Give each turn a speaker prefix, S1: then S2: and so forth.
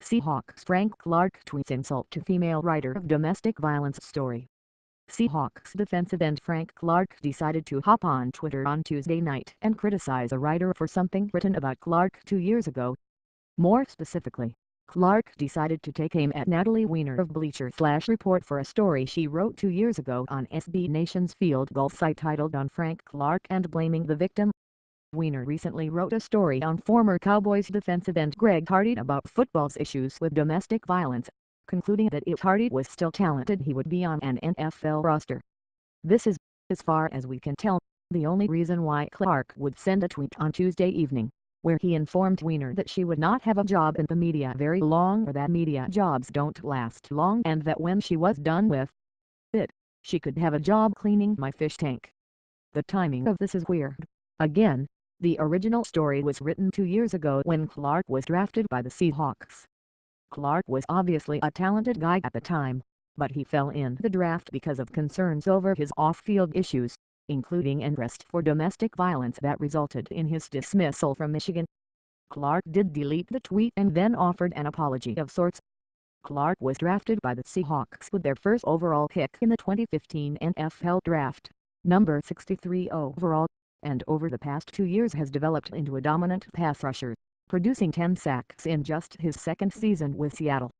S1: Seahawks Frank Clark tweets insult to female writer of domestic violence story. Seahawks defensive end Frank Clark decided to hop on Twitter on Tuesday night and criticize a writer for something written about Clark 2 years ago. More specifically, Clark decided to take aim at Natalie Weiner of Bleacher/Report for a story she wrote 2 years ago on SB Nation's field goal site titled "On Frank Clark and Blaming the Victim." Weiner recently wrote a story on former Cowboys defensive end Greg Hardy about football's issues with domestic violence, concluding that if Hardy was still talented he would be on an NFL roster. This is, as far as we can tell, the only reason why Clark would send a tweet on Tuesday evening, where he informed Weiner that she would not have a job in the media very long, or that media jobs don't last long, and that when she was done with it, she could have a job cleaning my fish tank. The timing of this is weird. Again, the original story was written 2 years ago when Clark was drafted by the Seahawks. Clark was obviously a talented guy at the time, but he fell in the draft because of concerns over his off-field issues, including arrest for domestic violence that resulted in his dismissal from Michigan. Clark did delete the tweet and then offered an apology of sorts. Clark was drafted by the Seahawks with their first overall pick in the 2015 NFL Draft, number 63 overall, and over the past 2 years has developed into a dominant pass rusher, producing 10 sacks in just his second season with Seattle.